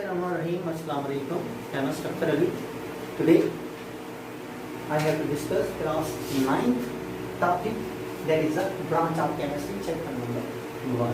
Bismillahirrahmanirrahim. Assalamu alaikum. Chemist Dr. Ali. Today I have to discuss class 9th topic, that is a branch of chemistry, chapter number 1.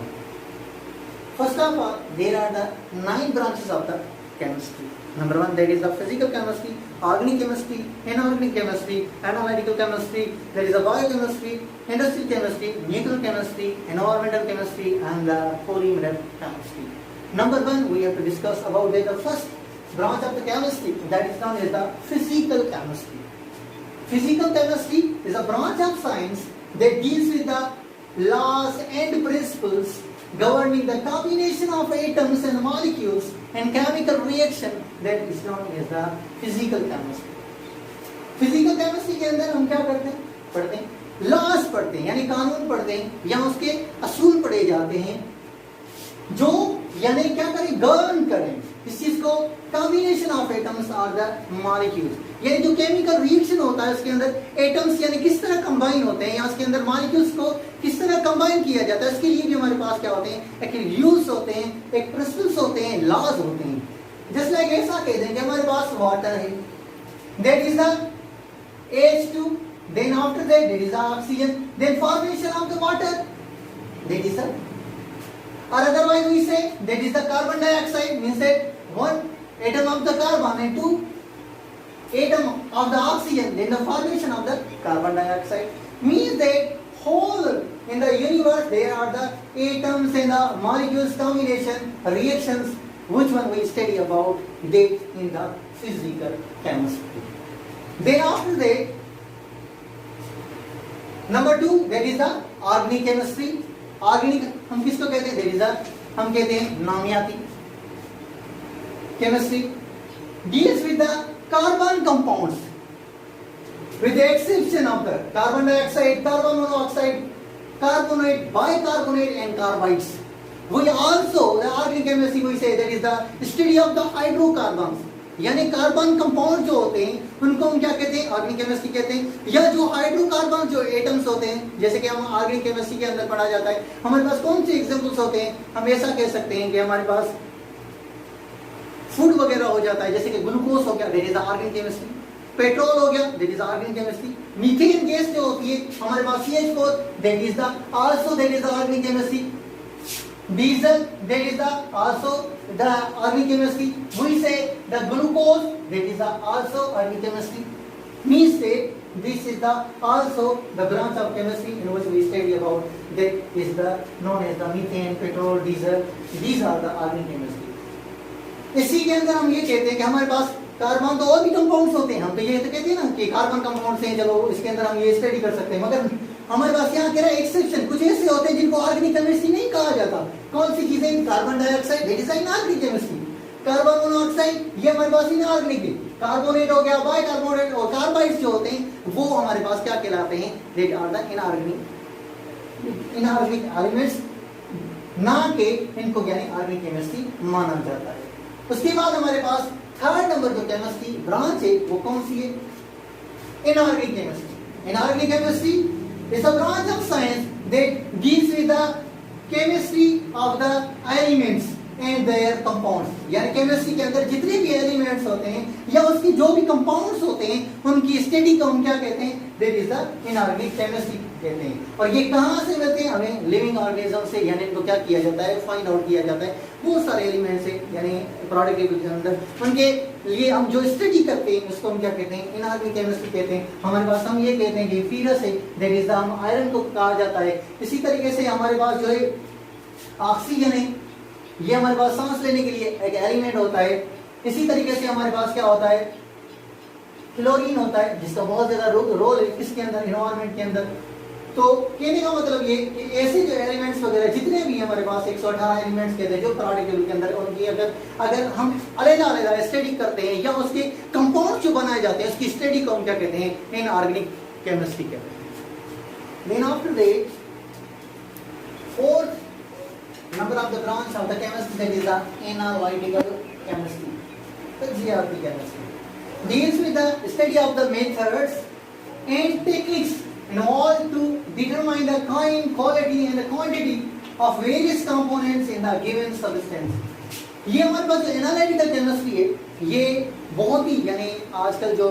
First of all, there are the 9 branches of the chemistry. Number 1, that is the physical chemistry, organic chemistry, inorganic chemistry, analytical chemistry, there is a biochemistry, industrial chemistry, nuclear chemistry, environmental chemistry, and the polymer chemistry. Number 1, we have to discuss about the first branch of the chemistry, that is known as the physical chemistry. Physical chemistry is a branch of science that deals with the laws and principles governing the combination of atoms and molecules and chemical reaction, that is known as the physical chemistry. Physical chemistry के अंदर हम क्या करते हैं? पढ़ते हैं laws पढ़ते हैं, यानी कानून पढ़ते हैं, या उसके असूल पढ़े जाते हैं जो यानी क्या करें, गवर्न करें इस चीज को, कॉम्बिनेशन ऑफ एटम्स और द मॉलिक्यूल्स, यानी जो केमिकल रिएक्शन होता है उसके अंदर एटम्स यानी किस तरह कंबाइन होते हैं, या उसके अंदर मॉलिक्यूल्स को किस तरह कंबाइन किया जाता है, उसके लिए भी हमारे पास क्या होते हैं, एक रूल्स होते हैं, एक प्रिंसिपल्स होते हैं, लॉज होते हैं. जस्ट लाइक ऐसा कह दें कि हमारे पास वाटर है, that is the H2, then after that there is the oxygen, then formation of the water, that is the, or otherwise we say that is the carbon dioxide, means that one atom of the carbon and two atom of the oxygen, then the formation of the carbon dioxide, means that whole in the universe there are the atoms and the molecules combination reactions, which one we study about that in the physical chemistry. Then after that, number 2, that is the organic chemistry. Organic हम किसको कहते हैं, there is अ, हम कहते हैं नामियाती chemistry, deals with the carbon compounds with the exception of the carbon dioxide, carbon monoxide, carbonate, bicarbonate and carbides. We also, the organic chemistry we say that is the study of the hydrocarbons, यानी carbon compound जो होते हैं उनको हम क्या कहते हैं, organic chemistry कहते हैं. या जो हाइड्रोकार्बन जो एटम्स होते हैं, जैसे कि हम ऑर्गेनिक केमिस्ट्री के अंदर पढ़ा जाता है, हमारे पास कौन से एग्जांपल्स होते हैं, हम ऐसा कह सकते हैं कि हमारे पास फूड वगैरह हो जाता है, जैसे कि ग्लूकोज हो गया, that is organic chemistry. Petrol हो गया, that is organic chemistry. Methane gas जो होती है हमारे पास CH4, that is the also that is organic chemistry. Diesel, that is the also the organic chemistry. We say the glucose, that is the also organic chemistry. Means that this is the also the branch of chemistry in which we study about, that is the known as the methane, petrol, diesel. These are the organic chemistry. इसी के अंदर हम ये कहते हैं कि हमारे पास carbon तो और भी कंपाउंड्स होते हैं, हम तो ये तो कहते हैं ना कि कार्बन कंपाउंड्स हैं, चलो इसके अंदर हम ये स्टडी कर सकते हैं, मगर हमारे पास यहाँ कह रहा है एक्सेप्शन, कुछ ऐसे होते हैं जिनको ऑर्गेनिक केमिस्ट्री नहीं कहा जाता. कौन सी चीजें, carbon dioxide, that is inorganic chemistry. Carbon monoxide, ये हमारे पास इनऑर्गेनिक है. कार्बोनेट हो गया, बाइकार्बोनेट और कार्बाइड्स जो होते हैं वो हमारे पास क्या कहलाते हैं, that are the inorganic elements, ना के इनको यानी ऑर्गेनिक केमिस्ट्री माना जाता है. उसके बाद हमारे पास थर्ड नंबर जो केमिस्ट्री ब्रांच है वो कौन सी है, inorganic chemistry. Inorganic chemistry is a branch of science that deals with the chemistry of the elements and their compounds. यानी केमिस्ट्री के अंदर जितने भी एलिमेंट्स होते हैं या उसकी जो भी कंपाउंड्स होते हैं उनकी स्टडी को हम क्या कहते हैं, that is the inorganic chemistry कहते हैं. और ये कहाँ से मिलते हैं, हमें लिविंग ऑर्गेनिज्म से, यानी इनको क्या किया जाता है, फाइंड आउट किया जाता है. बहुत सारे एलिमेंट्स है यानी प्रोडक्ट के अंदर, उनके लिए हम जो स्टडी करते हैं उसको हम क्या कहते हैं, इनऑर्गेनिक केमिस्ट्री कहते हैं. हमारे पास हम ये कहते हैं कि फीरस है, दैट इज द, हम आयरन को कहा जाता है. इसी तरीके से हमारे पास जो है ऑक्सीजन है, ये हमारे पास सांस लेने के लिए एक एलिमेंट होता है. इसी तरीके से हमारे पास क्या होता है, क्लोरीन होता है, जिसका बहुत ज्यादा रोल है किसके अंदर, एनवायरनमेंट के अंदर. तो कहने का मतलब ये कि ऐसे जो एलिमेंट्स वगैरह जितने भी हमारे पास 118 एलिमेंट्स कहते हैं जो पीरियोडिक के अंदर, उनकी अगर हम अलग-अलग स्टडी करते हैं या उसके कंपाउंड जो बनाए जाते हैं उसकी स्टडी को हम क्या कहते हैं, इनऑर्गेनिक केमिस्ट्री कहते हैं. Then after that fourth number of the branch of the chemistry, that is the analytical chemistry. The GRP chemistry deals with the study of the methods and techniques involved to determine the kind, quality and the quantity of various components in the given substance. ये हमारे पास जो analytical chemistry है ये बहुत ही यानी आजकल जो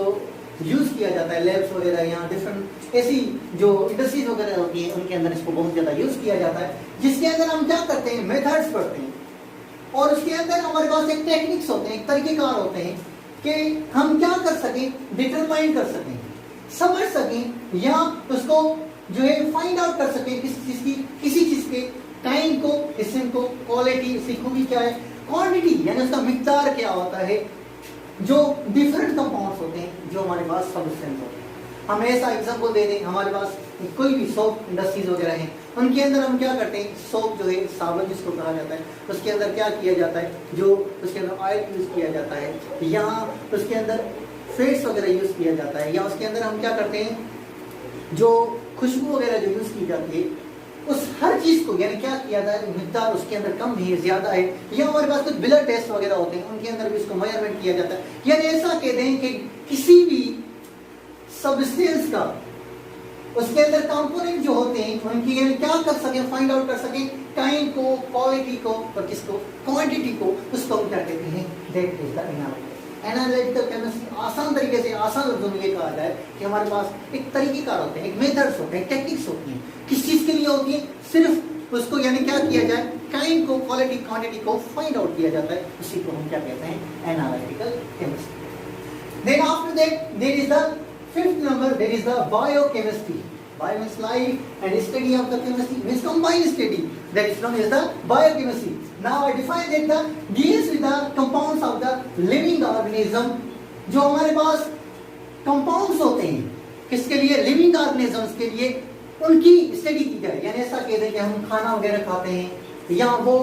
use किया जाता है लैब्स वगैरह या डिफरेंट ऐसी जो इंडस्ट्रीज वगैरह होती हैं उनके अंदर इसको बहुत ज्यादा यूज किया जाता है, जिसके अंदर हम क्या करते हैं मेथड्स पढ़ते हैं और उसके अंदर हमारे पास एक टेक्निक्स होते हैं, एक तरीकेकार होते हैं कि हम क्या कर सकें, डिटरमाइन कर सकें, समझ सकें या उसको जो है फाइंड आउट कर सकें किसी चीज के टाइम को, किस्म को, क्वालिटी, उसकी खूबी क्या है, क्वांटिटी यानी उसका मिकदार क्या होता है, जो डिफरेंट कंपाउंड्स होते हैं जो हमारे पास सब्सटेंस होते हैं। हम ऐसा एग्जांपल दे दें, हमारे पास कोई भी सोप इंडस्ट्रीज वगैरह हैं, उनके अंदर हम क्या करते हैं, सोप जो है साबुन जिसको कहा जाता है, उसके अंदर क्या किया जाता है, जो उसके अंदर ऑयल यूज किया जाता है या उसके अंदर फेट्स वगैरह यूज किया जाता है, या उसके अंदर हम क्या करते हैं, जो खुशबू वगैरह जो यूज की जाती है, उस हर चीज को यानी क्या किया जाता है, मिकदार उसके अंदर कम है, ज्यादा है, या हमारे पास कुछ ब्लड टेस्ट वगैरह होते हैं, उनके अंदर भी उसको मेजरमेंट किया जाता है। यानी ऐसा कह दें कि किसी भी सब्सटेंस का उसके अंदर कंपोनेंट जो होते हैं उनकी यानी क्या कर सके, फाइंड आउट कर सके, टाइम को, क्वालिटी को और किसको, क्वांटिटी को, उसको हम क्या कहते हैं, that is the analytical chemistry. आसान तरीके से, आसान लफ्जों में ये कहा जाए कि हमारे पास एक तरीकेकार होते हैं, एक मेथड्स होते हैं, टेक्निक्स होती हैं, किस चीज के लिए होती है, सिर्फ उसको यानी क्या किया जाए, टाइम को, क्वालिटी, क्वांटिटी को फाइंड आउट किया जाता है, उसी को हम क्या कहते हैं, analytical chemistry. Then after that there is the fifth number, there is the biochemistry. Bio means life and study of the chemistry means combined study. That is known as the biochemistry. Now I define that the deals with the compounds of the living organism. जो हमारे पास compounds होते हैं, किसके लिए, living organisms के लिए, उनकी study की जाए। यानी ऐसा कह दें कि हम खाना वगैरह खाते हैं या वो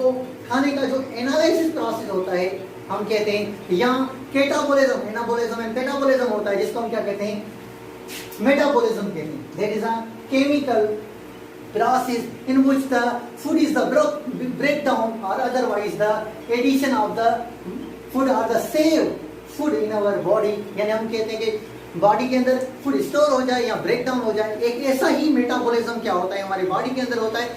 खाने का जो एनालिसिस प्रोसेस होता है हम कहते हैं, या कैटाबोलिज्म, एनाबोलिज्म एंड कैटाबोलिज्म होता है जिसको हम क्या कहते हैं, मेटाबॉलिज्म कहते हैं। There is a chemical process in which the food is the breakdown or otherwise the addition of the food or the save food in our body। यानी हम कहते हैं कि बॉडी के अंदर फूड स्टोर हो जाए या ब्रेकडाउन हो जाए, एक ऐसा ही मेटाबॉलिज्म क्या होता है हमारी बॉडी के अंदर होता है।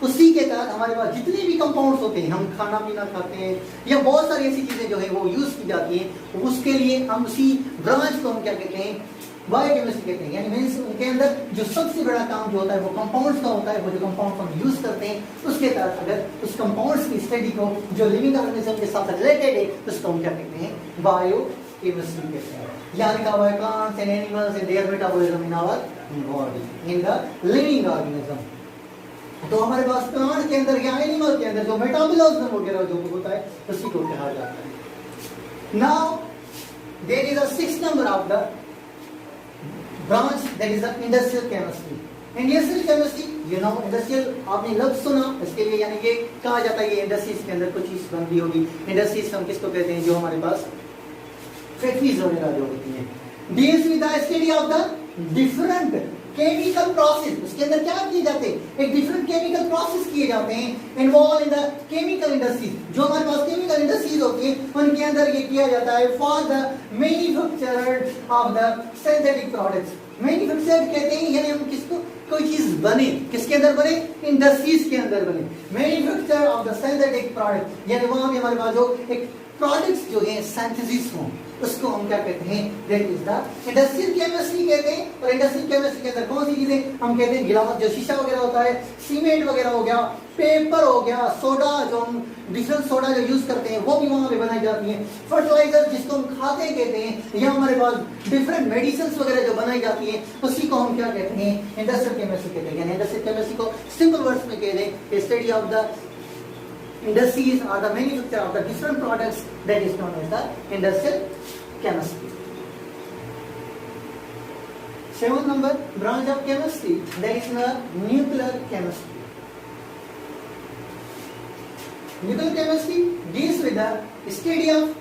उसी के तहत हमारे पास जितने भी कंपाउंड्स होते हैं, हम खाना पीना खाते हैं या बहुत सारी ऐसी चीजें जो है वो यूज की जाती हैं, उसके लिए हम उसी ब्रांच को हम क्या कहते हैं, बायोकेमिस्ट्री कहते हैं। यानी मींस उनके अंदर जो सबसे बड़ा काम जो होता है वो कंपाउंड्स का होता है, वो जो कंपाउंड्स हम यूज करते हैं उसके तहत अगर उस कंपाउंड्स की स्टडी को जो लिविंग ऑर्गेनिज्म के साथ रिलेटेड है उसको हम क्या कहते हैं, बायोकेमिस्ट्री कहते हैं। यानी का by plants and animals and their metabolism in our body in the living organism. तो हमारे पास प्लांट के अंदर या एनिमल के अंदर जो मेटाबॉलिज्म वगैरह जो होता है उसी को कहा जाता है। Now there is a 6th number of the branch, that is the industrial chemistry. Industrial chemistry you know, industrial आपने लफ्ज सुना, इसके लिए यानी ये कहा जाता है ये इंडस्ट्रीज के अंदर कुछ चीज बनती होगी। इंडस्ट्रीज हम किसको कहते हैं, जो हमारे पास फैक्ट्रीज वगैरह जो होती हैं। Deals with the study of the different chemical process, उसके अंदर क्या किए जाते हैं, एक डिफरेंट केमिकल प्रोसेस किए जाते हैं involve in the chemical industries. जो हमारे पास केमिकल इंडस्ट्रीज होती है उनके अंदर ये किया जाता है for the manufacture of the synthetic products. Manufacture कहते हैं यानी हम किसको, कोई चीज बने, किसके अंदर बने, इंडस्ट्रीज के अंदर बने। Manufacture of the synthetic product यानी वहां भी हमारे पास जो एक प्रोडक्ट्स जो है सिंथेसिस हो उसको हम क्या कहते हैं, that is the industrial chemistry कहते हैं। और इंडस्ट्रियल केमिस्ट्री के अंदर कौन सी चीजें हम कहते हैं, गिलास जो शीशा वगैरह होता है, सीमेंट वगैरह हो गया, पेपर हो गया, सोडा जो हम डिफरेंट सोडा जो यूज करते हैं वो भी वहां पे बनाई जाती है। फर्टिलाइजर जिसको हम खाते कहते हैं, या हमारे पास डिफरेंट मेडिसिन वगैरह जो बनाई जाती है उसी को हम क्या कहते हैं, इंडस्ट्रियल केमिस्ट्री कहते हैं। यानी इंडस्ट्रियल केमिस्ट्री को सिंपल वर्ड्स में कह दें, study of the industries are the manufacture of the different products, that is known as the industrial chemistry. 7th number branch of chemistry, that is the nuclear chemistry. Nuclear chemistry deals with the study of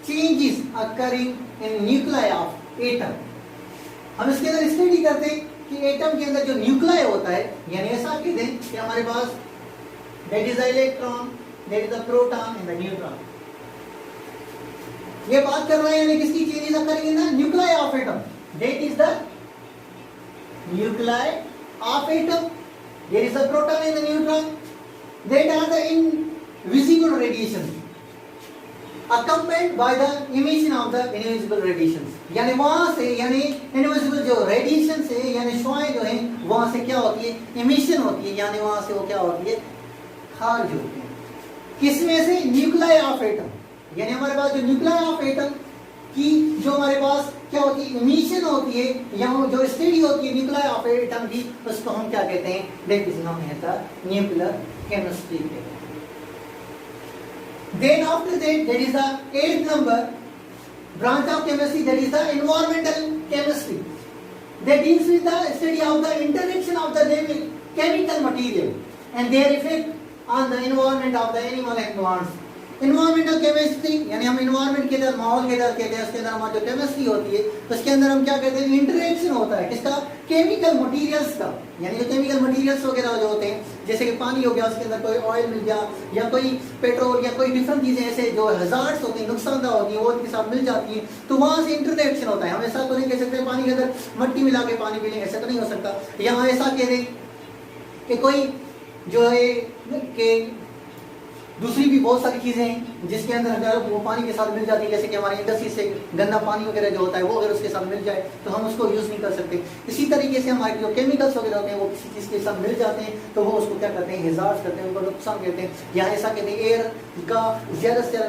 changes occurring in nuclei of atom. हम इसके अंदर study करते हैं कि atom के अंदर जो nuclei होता है, यानी ऐसा कहते हैं कि हमारे पास that is the electron, that is the proton and the neutron। ये बात कर रहे हैं यानी किसकी changes occurring in the nuclei of atom, that is the nuclei of atom, there is the proton and the neutron, that are the invisible radiation। accompanied by the emission of the invisible radiations, यानी वहां से यानी invisible जो radiation से यानी शुआएं जो हैं वहां से क्या होती है, इमिशन होती है, यानी वहां से वो क्या होती है, खारिज होती है। किसमें से, न्यूक्लियाई ऑफ एटम, यानी हमारे पास जो न्यूक्लियाई ऑफ एटम की जो हमारे पास क्या होती है, इमिशन होती है, या जो स्टडी होती है न्यूक्लियाई ऑफ एटम की, उसको हम क्या कहते हैं, that is known as the nuclear chemistry कहते हैं। Then after that, there is the 8th number branch of chemistry, that is the environmental chemistry. That deals with the study of the interaction of the chemical material and their effect on the environment of the animal and plants. Environmental chemistry यानी हम environment के अंदर, माहौल के अंदर कहते हैं, उसके अंदर हमारी जो chemistry होती है उसके अंदर हम क्या कहते हैं, interaction होता है किसका, chemical materials का, यानी जो chemical materials वगैरह जो होते हैं, जैसे कि पानी हो गया, उसके अंदर कोई ऑयल मिल गया या कोई पेट्रोल या कोई डिफरेंट चीजें ऐसे जो हजार्ड्स होती हैं, नुकसानदा होती हैं, वो उनके साथ मिल जाती हैं, तो वहां से इंटरेक्शन होता है। हम ऐसा तो नहीं कह सकते पानी के अंदर मट्टी मिला के पानी पी लें, ऐसा तो नहीं हो सकता। या हम ऐसा कह दें कि कोई जो है कि दूसरी भी बहुत सारी चीजें हैं जिसके अंदर अगर वो पानी के साथ मिल जाती है, जैसे कि हमारी इंडस्ट्री से गंदा पानी वगैरह जो होता है वो अगर उसके साथ मिल जाए तो हम उसको यूज नहीं कर सकते। इसी तरीके से हमारे जो केमिकल्स वगैरह होते हैं वो किसी चीज के साथ मिल जाते हैं तो वो उसको क्या करते हैं, हिजार्ड करते हैं, उनको नुकसान कहते हैं। या ऐसा कहते हैं एयर का ज्यादा से ज्यादा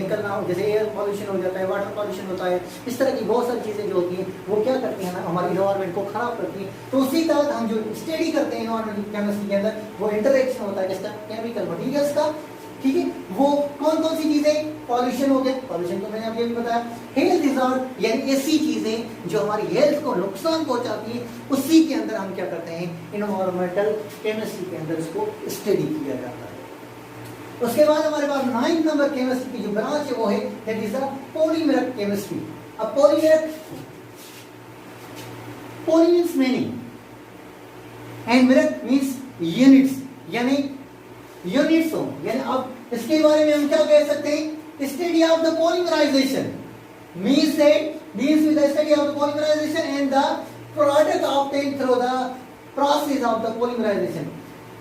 निकलना, जैसे एयर पॉल्यूशन हो जाता है, वाटर पॉल्यूशन होता है, इस तरह की बहुत सारी चीजें जो होती हैं वो क्या करती हैं ना, हमारी इन्वायरमेंट को खराब करती हैं। तो उसी तरह हम जो स्टडी करते हैं इन्वायरमेंटल केमिस्ट्री के अंदर, वो इंटरेक्शन होता है जिसका, केमिकल मटीरियल्स का, ठीक है। वो कौन कौन सी चीजें, पॉल्यूशन हो गया, पॉल्यूशन तो मैंने अभी भी बताया, हेल्थ डिसऑर्डर यानी ऐसी चीजें जो हमारी हेल्थ को नुकसान पहुंचाती है, उसी के अंदर हम क्या करते हैं, इन्वायरमेंटल केमिस्ट्री के अंदर उसको स्टडी किया जाता है। उसके बाद हमारे पास 9th नंबर केमिस्ट्री की जो ब्रांच है वो है that is the polymeric chemistry. अब polymeric, poly means many and meric means units, यानी यूनिट्स हो, यानी अब इसके बारे में हम क्या कह सकते हैं, study of the polymerisation means that deals with the study of the polymerisation and the product obtained through the process of the polymerisation.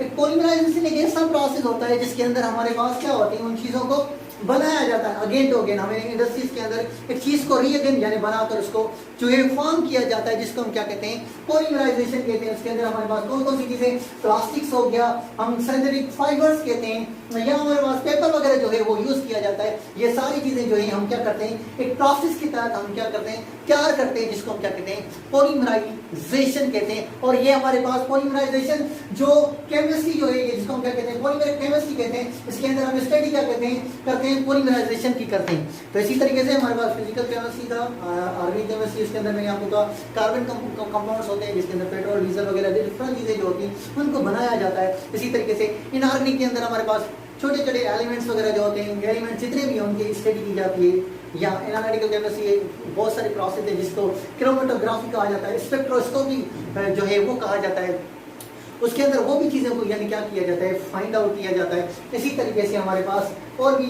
एक पॉलीमराइजेशन एक ऐसा प्रोसेस होता है जिसके अंदर हमारे पास क्या होती है, उन चीजों को बनाया जाता है अगेन टू अगेन। हमें इंडस्ट्रीज के अंदर एक चीज को रीअगेन यानी बनाकर उसको जो है फॉर्म किया जाता है, जिसको हम क्या कहते हैं, पॉलीमराइजेशन कहते हैं। उसके अंदर हमारे पास कौन कौन सी चीजें, प्लास्टिक्स हो गया, हम सिंथेटिक फाइबर्स कहते हैं, या हमारे पास पेपर वगैरह जो है वो यूज किया जाता है। ये सारी चीजें जो है हम क्या करते हैं, एक प्रोसेस के तहत हम क्या करते हैं, तैयार करते हैं, जिसको हम क्या कहते हैं, पॉलीमराइजेशन कहते हैं। और ये हमारे पास पॉलीमराइजेशन जो केमिस्ट्री जो है जिसको हम क्या कहते हैं, पॉलीमेरिक केमिस्ट्री कहते हैं, इसके अंदर हम स्टडी क्या करते हैं, करते हैं पॉलीमराइजेशन की करते हैं। तो इसी तरीके से हमारे पास फिजिकल केमिस्ट्री था, ऑर्गेनिक केमिस्ट्री, इसके अंदर मैंने आपको कहा कार्बन कंपाउंड्स होते हैं जिसके अंदर पेट्रोल डीजल वगैरह डिफरेंट चीजें जो होती हैं उनको बनाया जाता है। इसी तरीके से इनऑर्गेनिक के अंदर हमारे पास छोटे छोटे एलिमेंट्स वगैरह जो होते हैं, एलिमेंट्स जितने भी हैं उनकी स्टडी की जाती है। या एनालिटिकल केमिस्ट्री बहुत सारे प्रोसेस है जिसको क्रोमेटोग्राफी कहा जाता है, स्पेक्ट्रोस्कोपी जो है वो कहा जाता है। उसके अंदर वो भी चीज़ों को यानी क्या किया जाता है, फाइंड आउट किया जाता है। इसी तरीके से हमारे पास और भी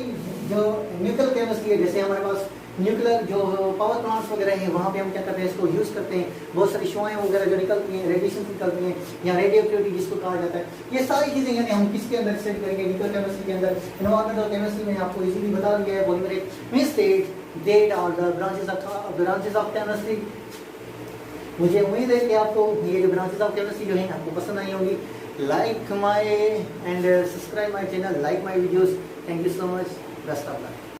जो न्यूक्लियर केमिस्ट्री है, जैसे हमारे पास न्यूक्लियर जो पावर प्लांट्स वगैरह हैं वहाँ पे हम क्या करते हैं, इसको यूज़ करते हैं। बहुत सारी शुआएं वगैरह जो निकलती हैं, रेडिएशन निकलती हैं, या रेडियो एक्टिविटी जिसको कहा जाता है, ये सारी चीज़ें यानी हम किसके अंदर स्टडी करेंगे, न्यूक्लियर केमिस्ट्री के अंदर। एनवायरमेंटल केमिस्ट्री में आपको इजीली बता दिया है, polymeric means that are the branches of chemistry. मुझे उम्मीद है कि आपको ये जो ब्रांचेस ऑफ केमिस्ट्री जो है आपको पसंद आई होगी। Like my and subscribe my channel, like my videos. Thank you so much, best of luck.